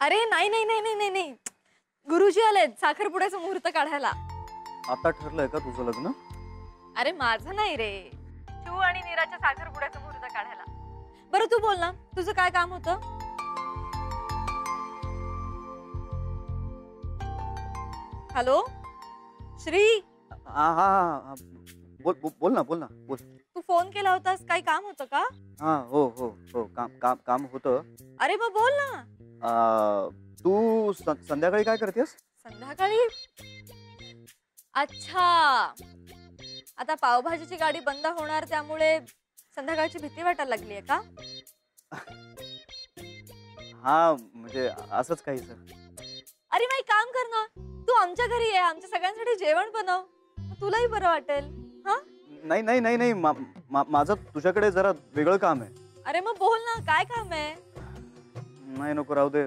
अरे नाही नाही नाही नाही नाही, गुरुजी आलेत साखरपुड्याचा मुहूर्त काढायला. आता ठरलंय का तुझं लग्न? अरे माझं नाही रे, तू आणि नीराच्या साखरपुड्याचा मुहूर्त काढायला. बरं तू बोल ना, तुझं काय काम होतं? हॅलो श्री. हा हा बोल ना बोल. तू फोन केला होतास, काही काम होतं का? हा हो हो हो काम होतं. अरे मग बोल ना. तू संध्याकाळी काय करतेस? संध्याकाळी? अच्छा, आता पावभाजीची गाडी बंद होणार त्यामुळे संध्याकाळची भीती वाटायला लागली आहे का? हा म्हणजे असंच काही सर. अरे नाही, काम कर ना, तू आमच्या घरी ये, आमच्या सगळ्यांसाठी जेवण बनव, तुलाही बरं वाटेल. हा नाही नाही नाही नाही माझं तुझ्याकडे जरा वेगळं काम आहे. अरे मग बोल ना, काय काम आहे? नाही नको राहू दे,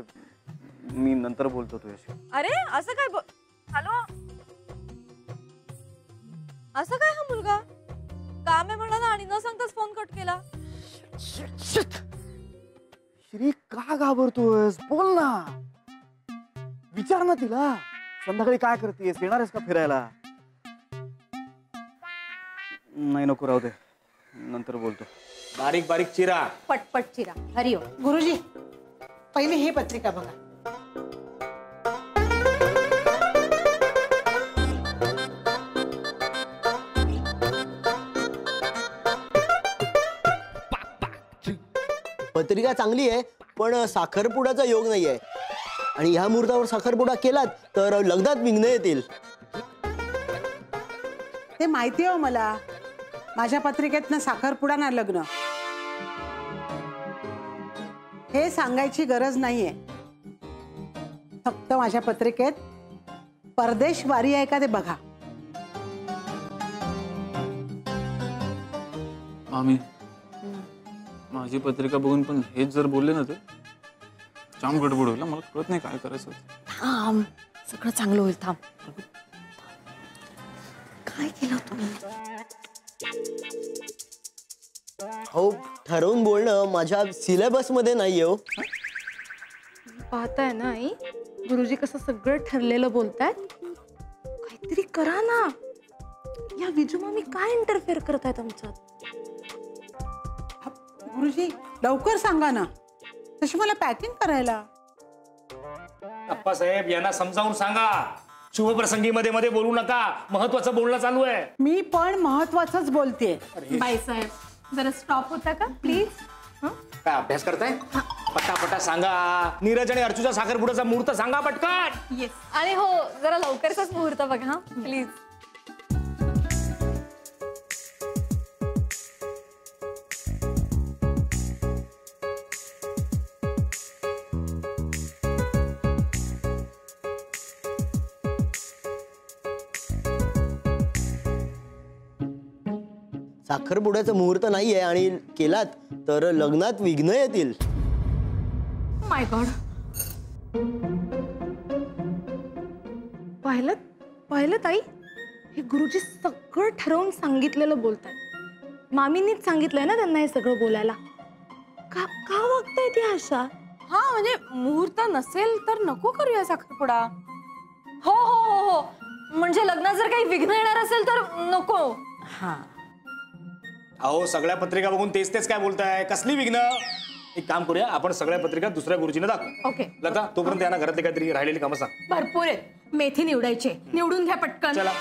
मी नंतर बोलतो तुझ्याशी. अरे असं काय हॅलो, असं काय हा मुलगा काम आहे म्हणाला आणि न सांगताच फोन कट केला. श्री का घाबरतोयस? बोल ना, विचार ना तिला. संध्याकाळी काय करतेस? येणार आहेस का फिरायला? नाही नको राहू दे, नंतर बोलतो. बारीक बारीक चिरा, पटपट चिरा. हरिओम. गुरुजी पहिले हे पत्रिका बघा. पत्रिका चांगली आहे, पण साखरपुड्याचा योग नाही आहे. आणि ह्या मुहूर्तावर साखरपुडा केलात तर लग्नात विघ्न येतील. ते माहिती आहे मला, माझ्या पत्रिकेतनं साखरपुडा ना लग्न हे सांगायची गरज नाहीये. फक्त माझ्या पत्रिकेत परदेश वारी आहे का ते बघा. मामी, माझी पत्रिका बघून पण हेच जर बोलले ना, ते जाम गडबड होईल. मला कळत नाही काय करायचं. थांब, सगळं चांगलं होईल. थांब. काय केलं तुम्ही? हो, ठरवून बोलणं माझ्या सिलेबस मध्ये नाहीये हो. पाहताय ना आई, गुरुजी कसं सगळं ठरलेलं बोलतायत. काहीतरी करा ना. या विजू मामी काय इंटरफेअर करतायत आमच्यात? गुरुजी लवकर सांगा ना, तशी मला पॅकिंग करायला. अप्पासाहेब यांना समजावून सांगा, शुभप्रसंगी मध्ये मध्ये बोलू नका, महत्वाचं बोलणं चालू आहे. मी पण महत्वाचंच बोलतेय. बाईसाहेब जरा स्टॉप होता का प्लीज? काय अभ्यास करताय? पटापटा सांगा. नीरज आणि अर्चूचा साखरपुड्याचा मुहूर्त सांगा पटकन. येस. आणि हो, जरा लवकरचाच मुहूर्त बघा हा प्लीज. साखरपुड्याचा मुहूर्त नाहीये आणि केलात तर लग्नात विघ्न येतील. माय गॉड. पाहिलं ताई, हे गुरुजी सगळं ठरवून सांगितलेलं बोलतायत. मामींनीच सांगितलंय ना त्यांना हे सगळं बोलायला. का वागताय ते अशा? हा म्हणजे मुहूर्त नसेल तर नको करूया साखरपुडा. हो हो हो हो, म्हणजे लग्नात जर काही विघ्न येणार असेल तर नको. हा अहो, सगळ्या पत्रिका बघून तेच तेच काय बोलताय? कसली विघ्न? एक काम करूया, आपण सगळ्या पत्रिका दुसऱ्या गुरुजींना दाखवू. ओके. लता, तोपर्यंत यांना घरातली काहीतरी राहिलेली कामं सांग. भरपूर आहेत. मेथी निवडायचे, निवडून घ्या पटकन. चला.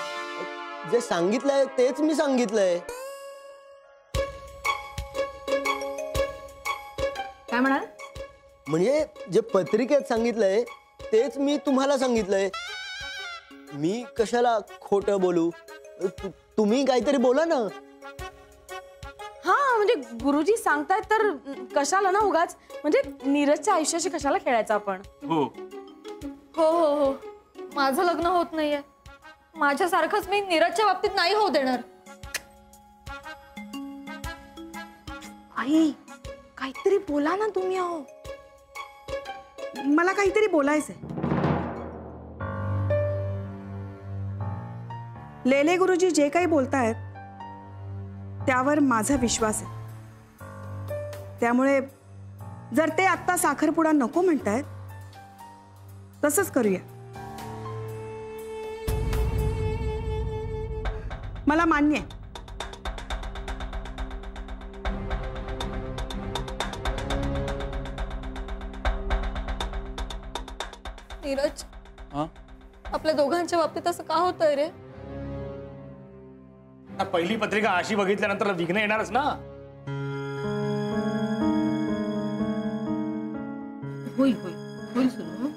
जे सांगितलंय तेच मी सांगितलंय. काय म्हणाल? म्हणजे जे पत्रिकेत सांगितलंय तेच मी तुम्हाला सांगितलंय. मी कशाला खोटं बोलू? तुम्ही काहीतरी बोला ना. हा म्हणजे गुरुजी सांगतायत तर कशाला ना उगाच, म्हणजे नीरजच्या आयुष्याशी कशाला खेळायचं आपण. हो हो हो हो, माझं लग्न होत नाहीये. माझ्यासारखंच मी नीरजच्या बाबतीत नाही होऊ देणार. आई काहीतरी बोला ना तुम्ही. अहो मला काहीतरी बोलायचंय. लेले गुरुजी जे काही बोलतायत त्यावर माझा विश्वास आहे. त्यामुळे जर ते आत्ता साखरपुडा नको म्हणतायत तसंच करूया. मला मान्य आहे. नीरज, हा आपल्या दोघांच्या बाबतीत असं का होतंय रे? आता पहिली पत्रिका अशी बघितल्यानंतर विघ्न येणारच ना. होईल होईल होईल सुरू.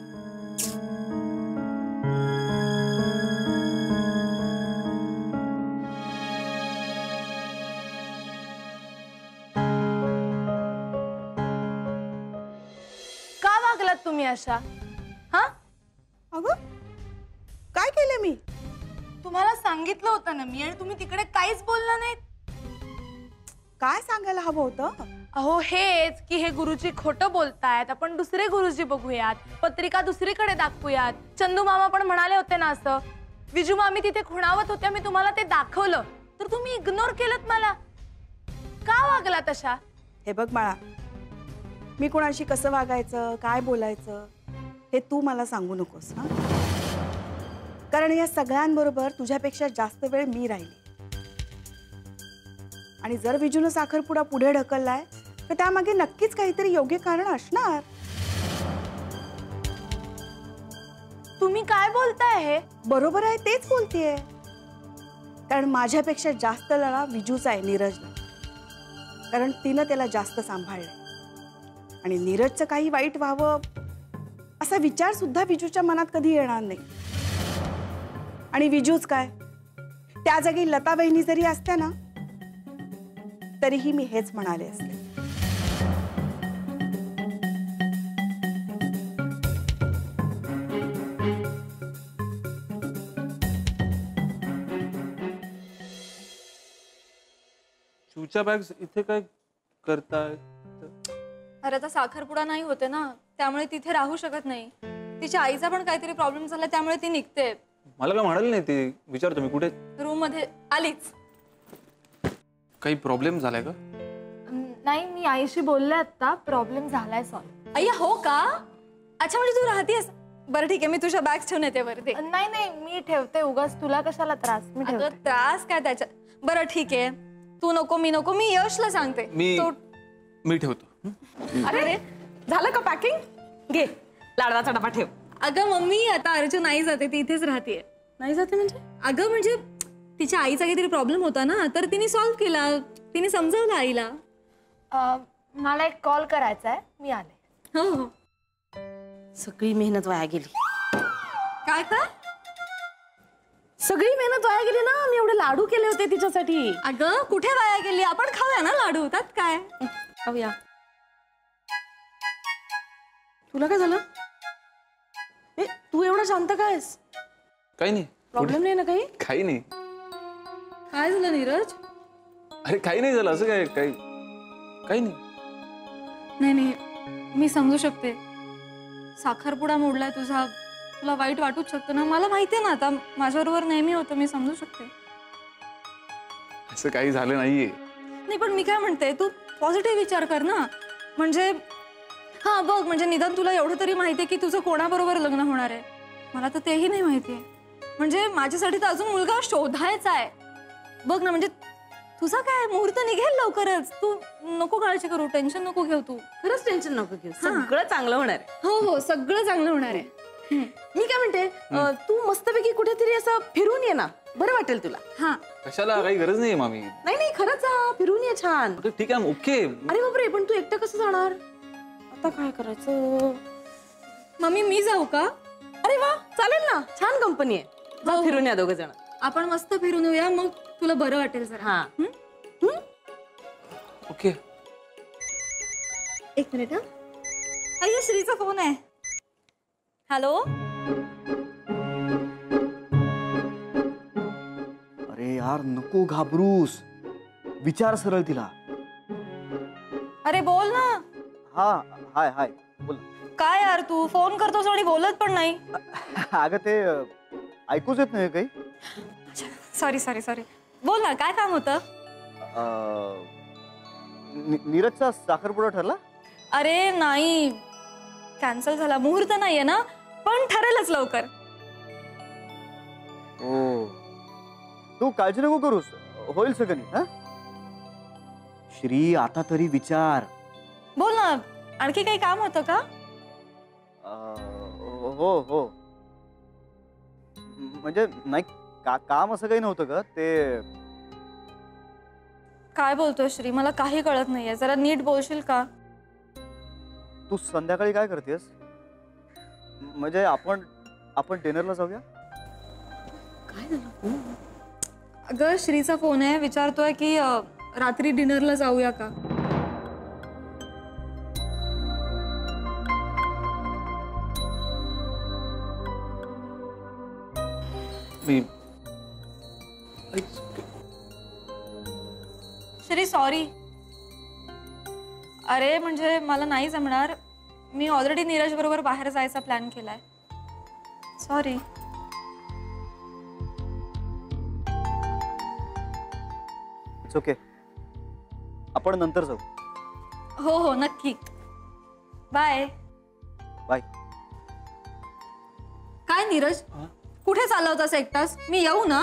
का वागलात तुम्ही अशा? हा, अगं काय केलं मी? तुम्हाला सांगितलं होतं ना मी, आणि तुम्ही तिकडे काहीच बोलला नाहीत. काय सांगायला हवं होतं? अहो हेच की हे गुरुजी खोटं बोलतायत, आपण दुसरे गुरुजी बघूयात, पत्रिका दुसरीकडे दाखवूयात. चंदू मामा पण म्हणाले होते ना असं. विजू मामी तिथे खुणावत होत्या, मी तुम्हाला ते दाखवलं तर तुम्ही इग्नोर केलत मला. का वागला तशा? हे बघ बाळा, मी कोणाशी कसं वागायचं, काय बोलायचं हे तू मला सांगू नकोस हा. कारण या सगळ्यांबरोबर तुझ्यापेक्षा जास्त वेळ मी राहिली. आणि जर विजूनं साखरपुडा पुढे ढकललाय तर त्यामागे नक्कीच काहीतरी योग्य कारण असणार. तुम्ही काय बोलताय हे? बरोबर आहे, तेच बोलतेय. कारण माझ्यापेक्षा जास्त लळा विजूचा आहे नीरजला. कारण तिनं त्याला जास्त सांभाळलंय. आणि नीरजचं काही वाईट व्हावं असा विचार सुद्धा विजूच्या मनात कधी येणार नाही. आणि विजूच काय, त्या जागी लता बहिणी जरी असत्या ना तरीही मी हेच म्हणाले असते. चूच्या बॅग्स इथे काय करताय? अरे आता साखरपुडा नाही होते ना, त्यामुळे तिथे राहू शकत नाही. तिच्या आईचा पण काहीतरी प्रॉब्लेम झाला, त्यामुळे ती निघते. मला काय म्हणाल नाही ते, विचारतो मी कुठे. रूम मध्ये आलीच. काही प्रॉब्लेम झालाय का? नाही, मी आईशी बोलले आता, प्रॉब्लेम झालाय सॉल्व. अय्या हो का? अच्छा, म्हणजे तू राहतेस. बरं ठीक आहे, मी तुझ्या बॅग्स ठेवून येते वरती. नाही नाही, मी ठेवते. उगाच तुला कशाला त्रास? मी ठेवते. अगं त्रास काय त्याच्या. बरं ठीक आहे, तू नको मी नको, मी यशला सांगते. मी ठेवतो. अरे झालं का पॅकिंग? घे लाडवाचा डबा ठेव. अगं मम्मी, आता अर्जुन नाही जाते, ती इथेच राहते. नाही जाते म्हणजे? अगं म्हणजे तिच्या आईचा काहीतरी प्रॉब्लेम होता ना, तर तिने सॉल्व्ह केला. तिने समजावलं आईला. मला एक कॉल करायचा आहे, मी आले. हो हो. सगळी मेहनत वाया गेली. काय काय? सगळी मेहनत वाया गेली ना. मी एवढे लाडू केले होते तिच्यासाठी. अगं कुठे वाया गेली? आपण खाऊया ना लाडू, त्यात काय. खाऊया. तुला काय झालं? ए, तू एवढा शांत कायस? काही नाही. प्रॉब्लेम नाही ना काही? काही नाही. काय झालं नीरज? अरे काही नाही झालं. असं काय? काही नाही. नाही नाही, मी समजू शकते. साखरपुडा मोडलाय तुझा, तुला वाईट वाटूच शकतं ना. मला माहितीये ना, आता माझ्याबरोबर नेहमी होतं, मी समजू शकते. असं काही झालं नाहीये. नाही पण मी काय म्हणते, तू पॉझिटिव्ह विचार कर ना. म्हणजे हा बघ, म्हणजे निदान तुला एवढं तरी माहितीये की तुझं कोणाबरोबर लग्न होणार आहे. मला तर तेही नाही माहितीये. म्हणजे माझ्यासाठी तर अजून मुलगा शोधायचा आहे. बघ ना, म्हणजे तुझा काय मुहूर्त निघेल लवकरच. तू नको काळजी करू, टेन्शन नको घेऊ. तू खरंच टेन्शन नको घेऊ. सगळं चांगलं होणार आहे. हो हो, सगळं चांगलं होणार आहे. मी काय म्हणते, तू मस्तपैकी कुठेतरी असं फिरून ये ना, बरं वाटेल तुला. हा, कशाला? काही गरज नाही मामी. नाही नाही, खरंच जा, फिरून ये छान. ठीक आहे, ओके. अरे बापरे, पण तू एकटं कसं जाणार? आता काय करायचं? मम्मी मी जाऊ का? अरे वा, चालेल ना, छान कंपनी आहे. जा फिरून या दोघं जण. आपण मस्त फिरून येऊया, मग तुला बरं वाटेल जरा. हा. ओके. एक मिनिट हा. अय्या, श्रीचा फोन आहे. हॅलो. अरे यार, नको घाबरूस. विचार सरळ तिला. अरे बोल ना. हा, हाय हाय बोल. काय यार, तू फोन करतोस आणि बोलत पण नाही. अगं ते ऐकूच येत नाही काही. Sorry sorry sorry. बोल ना, काय काम होतं? नीरजचा साखरपुडा ठरला? अरे नाही, कॅन्सल झाला. मुहूर्त नाहीये ना, पण ठरेलच लवकर. हो, तू काळजी नको करूस, होईल सगळं नीट. हा श्री, आता तरी विचार. बोल ना, आणखी काही काम होतं का? हो हो, म्हणजे नाही काम असं काही नव्हतं का ते. काय बोलतोय श्री, मला काही कळत नाहीये, जरा नीट बोलशील का? तू संध्याकाळी काय करतेस? म्हणजे आपण डिनरला जाऊया. काय झालं? अगं श्रीचा फोन आहे, विचारतोय की रात्री डिनरला जाऊया का? मी श्री सॉरी. अरे म्हणजे मला नाही जमणार, मी ऑलरेडी नीरज बरोबर बाहेर जायचा प्लॅन केलाय. सॉरी. इट्स ओके, आपण नंतर जाऊ. हो हो नक्की. Bye bye. काय नीरज, कुठे चालला होतास एकटाच? मी येऊ ना?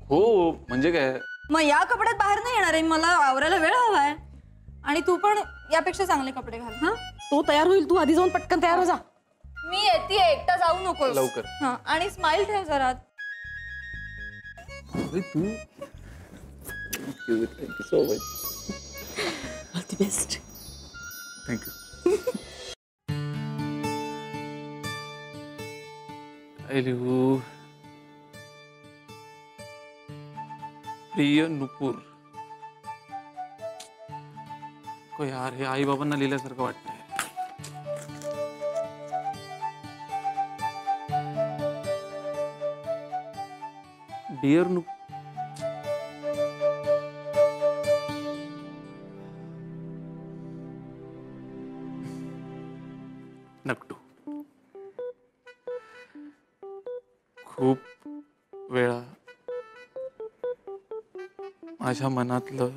हो, म्हणजे काय? मग या कपड्यात बाहेर नाही येणार आहे, मला आवरायला वेळ हवाय. आणि तू पण यापेक्षा चांगले कपडे घाल. हा, तो तयार होईल, तू आधी जाऊन पटकन तयार हो जा. मी येते, एकटा जाऊ नको लवकर. हा, आणि स्माइल ठेव जरा. तू thank you so much. All the best. Thank you. काय लिहू? प्रिय नुपूर. को यार, हे आई बाबांना लिहिल्यासारखं वाटतंय. डिअर नुपूर. नकटू. खूप वेळा माझ्या मनातलं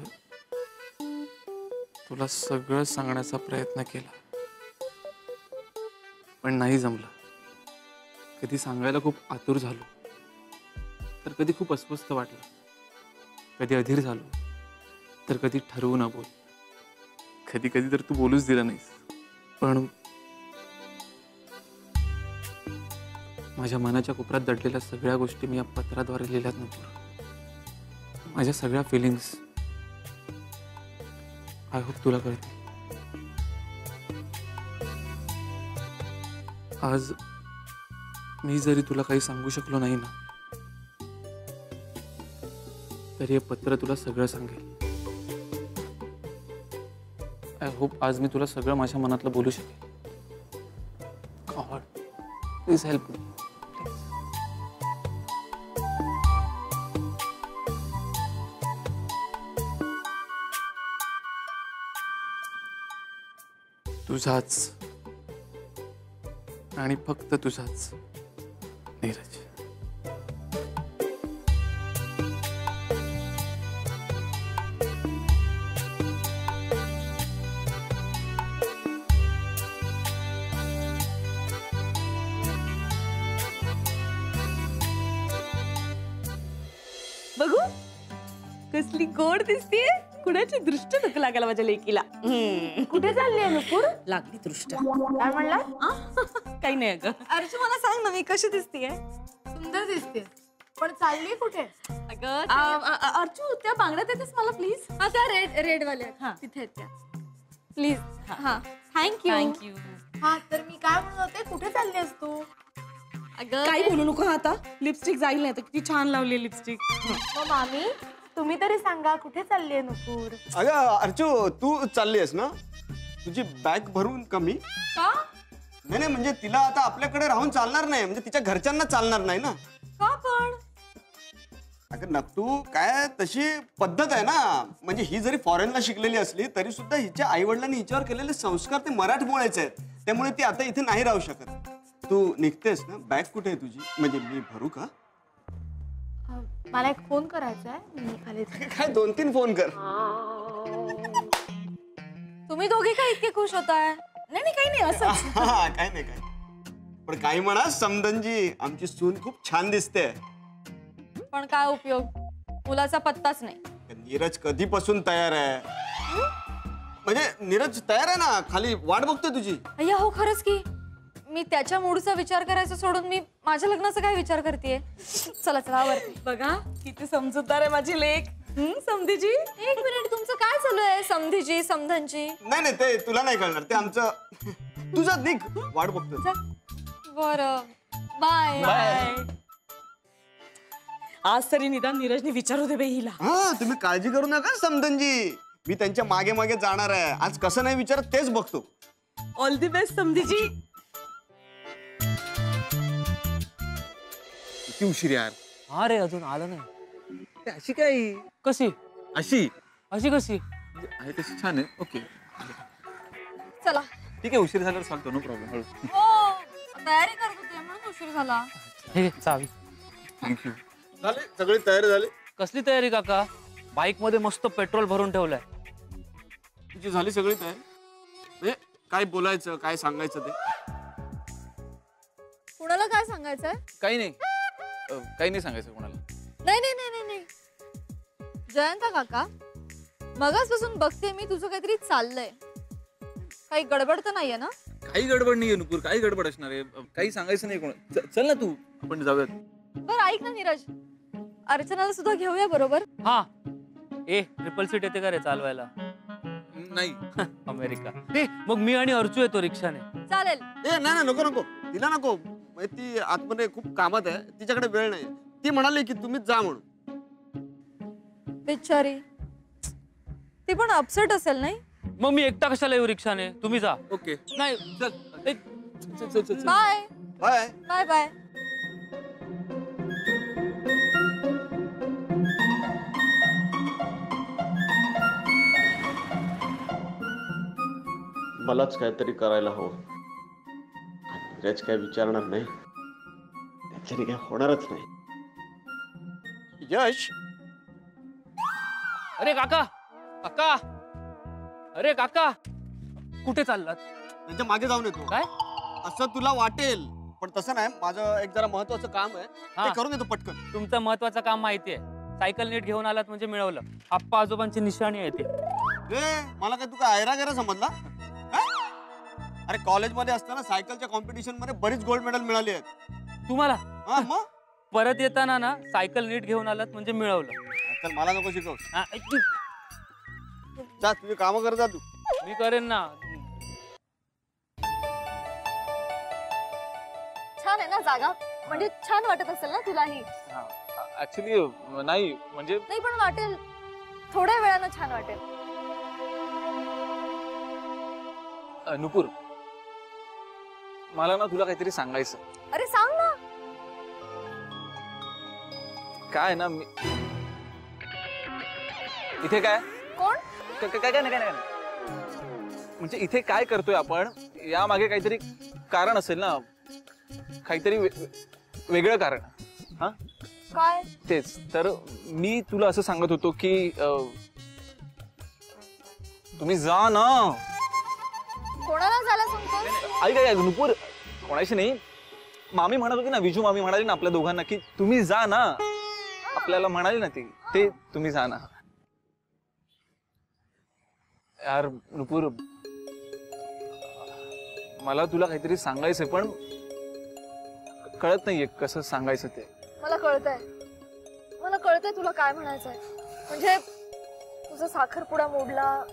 तुला सगळं सांगण्याचा प्रयत्न केला, पण नाही जमलं. कधी सांगायला खूप आतुर झालो, तर कधी खूप अस्वस्थ वाटलं. कधी अधीर झालो, तर कधी ठरवू न बोल. कधी कधी तर तू बोलूच दिलं नाहीस. पण माझ्या मनाच्या कोपऱ्यात दडलेल्या सगळ्या गोष्टी मी या पत्राद्वारे लिहिल्यात नको. माझ्या सगळ्या फिलिंग्स आय होप तुला कळते. आज मी जरी तुला काही सांगू शकलो नाही ना, तरी हे पत्र तुला सगळं सांगेल. आय होप आज मी तुला सगळं माझ्या मनातलं बोलू शकेल. God please help me. तुझाच आणि फक्त तुझाच नीरज. बघू कसली गोड दिसतीये. कुणाची दृष्ट नको लागायला माझ्या लेकीला. कुठे चालली नुपूर? लागली दृष्ट. काय म्हणला? काही नाही अगं. अर्जू मला सांग ना, मी कशी दिसतीये? सुंदर दिसते, पण चालली कुठे? अर्जू त्या बांगड्यात येतेस मला प्लीज. हा, त्या रेड वाल्या हा. तिथे आहेत त्या. प्लीज. हा, थँक्यू. थँक्यू. हा, तर मी काय म्हणत होते, कुठे चालली आहेस तू? अगं काही बोलू नको आता. लिपस्टिक जाईल नाही तर किती छान लावली लिपस्टिक. मग मामी, तुम्ही तरी सांगा, कुठे चालली आहे नुपूर? अगं अर्चू, तू चालली आहेस ना? तुझी बॅग भरून कमी. का? नाही म्हणजे तिला आता आपल्याकडे राहून चालणार नाही, म्हणजे तिच्या घरच्यांना चालणार नाही ना. का पण? अगं नक्तू, काय तशी पद्धत आहे ना. म्हणजे ही जरी फॉरेनला शिकलेली असली तरी सुद्धा हिच्या आई वडिलांनी हिच्यावर केलेले संस्कार ते मराठमोळेच आहेत. त्यामुळे ती आता इथे नाही राहू शकत. तू निघतेस ना? बॅग कुठे आहे तुझी? म्हणजे मी भरू का? मला एक फोन करायचा आहे, मी निघाले. काय 2-3 फोन कर. तुम्ही दोघे काय इतके खुश होताय? नाही काही नाही असं. काय नाही काय. पण काही म्हणा समधनजी, आमची सून खूप छान दिसते. पण काय उपयोग, मुलाचा पत्ताच नाही. नीरज कधीपासून तयार आहे? म्हणजे नीरज तयार आहे ना, खाली वाट बघतोय तुझी. अय्या हो, खरंच की मी त्याच्या मूडचा विचार करायचा सोडून मी माझ्या लग्नाचा काय विचार करतेय. चला चला वरती. बघा किती समजूतदार आहे माझी लेक. समधीजी, एक मिनिट, तुमचं काय चालू आहे? समधीजी, समधनजी? नाही नाही, ते तुला नाही कळणार, ते आमचं. तुझं निघ, वाट बघतोय. बरं, बाय. आज तरी निदान नीरजने विचारू दे बाई हिला. हा, तुम्ही काळजी करू नका समधनजी, मी त्यांच्या मागे मागे जाणार आहे. आज कसं नाही विचारत तेच बघतो. ऑल दी बेस्ट समधीजी. किती उशीर यार. हा रे, अजून आलं नाही. अशी काय? कशी अशी अशी कशी आहे तशी छान आहे. ओके चला. ठीक आहे, उशीर झाल्यावर सांगतो, नो प्रॉब्लेम. हो, तयारी करत होते म्हणून उशीर झाला. हे घे, चावी. थँक्यू. झाले सगळी तयारी झाली? कसली तयारी काका? बाईक मध्ये मस्त पेट्रोल भरून ठेवलंय. तुझी झाली सगळी तयारी? म्हणजे काय बोलायचं, काय सांगायचं ते? कुणाला काय सांगायचंय? काही नाही, काही नाही सांगायचं कोणाला. नाही नाही नाही नाही नाही, जयंता काका, मगाचपासून बघते मी तुझं काहीतरी चाललंय. काही गडबड तर नाहीये ना? काही गडबड नाहीये नुपूर, काही गडबड असणार आहे. काही सांगायचं नाही कोणा. चल ना तू, आपण जाऊयात. बरं ऐक ना नीरज, अर्चनाला सुद्धा घेऊया बरोबर. हा, ए ट्रिपल सीट येते का रे चालवायला? नाही. अमेरिका. ए मग मी आणि अर्चू येतो रिक्षाने. चालेल. ए नाही नाही, नको नको, तिला नको. म्हणजे ती आतमध्ये खूप कामात आहे, तिच्याकडे वेळ नाही. ती म्हणाली की तुम्हीच जा म्हणून. बिचारी, ती पण अपसेट असेल नाही? मग मी एकटा कशाला येऊ रिक्षाने? तुम्ही जा. ओके. नाही चल. ए, चल चल चल. Bye bye bye bye. मलाच काहीतरी करायला हवं. नीरज काय विचारणार नाही, त्याच्याने काय होणारच नाही. यश, अरे काका, काका, अरे काका, कुठे चाललात? त्यांच्या मागे जाऊन येतो. काय? असं तुला वाटेल, पण तसं नाही. माझं एक जरा महत्वाचं काम आहे, हा. ते करून येतो पटकन. तुमचं महत्वाचं काम माहितीये. सायकल नीट घेऊन आलात म्हणजे मिळवलं. आप्पा आजोबांची निशाणी आहे ती. मला काय तू काय ऐरा गैरा समजला? अरे कॉलेजमध्ये असताना सायकलच्या कॉम्पिटिशन मध्ये बरीच गोल्ड मेडल मिळाली आहेत. तुम्हाला? हा मग परत येताना ना सायकल नीट घेऊन आलात म्हणजे मिळवलं. चल, मला नको शिकव. हा, जा, तुझी कामं कर जा तू. मी करेन ना. छान आहे ना जागा? म्हणजे छान वाटत असेल ना तुलाही? ऍक्च्युली नाही, म्हणजे नाही पण वाटेल, थोड्या वेळानं छान वाटेल. नुपूर, मला ना तुला काहीतरी सांगायचं. अरे सांग ना. काय ना, मी इथे काय कोण? काय काय नाही, म्हणजे इथे काय करतोय आपण, या मागे काहीतरी कारण असेल ना, काहीतरी वेगळं कारण. हा, काय? तेच तर मी तुला असं सांगत होतो की तुम्ही जा ना. कोणाला झाला सांगतो? ऐक ऐक नुपूर, कोणाशी नाही. मामी म्हणत होती ना, विजू मामी म्हणाली ना आपल्या दोघांना की तुम्ही जा ना. आपल्याला म्हणाली ना ती, ते तुम्ही जा ना. यार नुपूर, मला तुला काहीतरी सांगायचंय पण कळत नाहीये कसं सांगायचं ते. मला कळतंय, मला कळतंय तुला काय म्हणायचंय. म्हणजे तुझा साखरपुडा मोडला,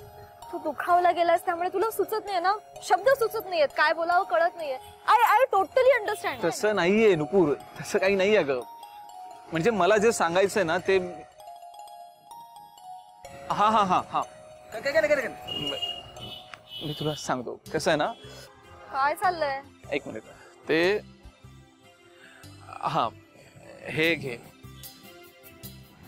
तू दुखावला गेलास, त्यामुळे तुला सुचत नाहीये ना, शब्द सुचत नाहीयेत, काय बोलावं कळत नाहीये. I totally understand. तसं नाहीये नुपूर, तसं काही नाही अगं. म्हणजे मला जे सांगायचंय ना ते. हा हा हा हा काय मी तुला सांगतो. कसं आहे ना, काय चाललंय? एक मिनिट. ते हा, हे घे.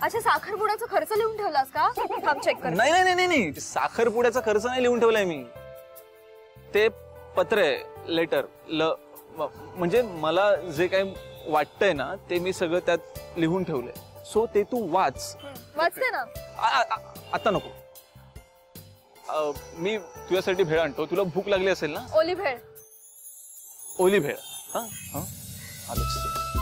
अच्छा, साखरपुड्याचा खर्च लिहून ठेवलास का? थांब चेक कर. नाही नाही नाही नाही, साखरपुड्याचा खर्च नाही लिहून ठेवलाय मी. ते पत्र आहे, लेटर. म्हणजे मला जे काही वाटतंय ना ते मी सगळं त्यात लिहून ठेवलंय. सो ते तू वाच. वाचते ना. आता नको. मी तुझ्यासाठी भेळ आणतो. तुला भूक लागली असेल ना? ओली भेळ. ओली भेळ. आलेच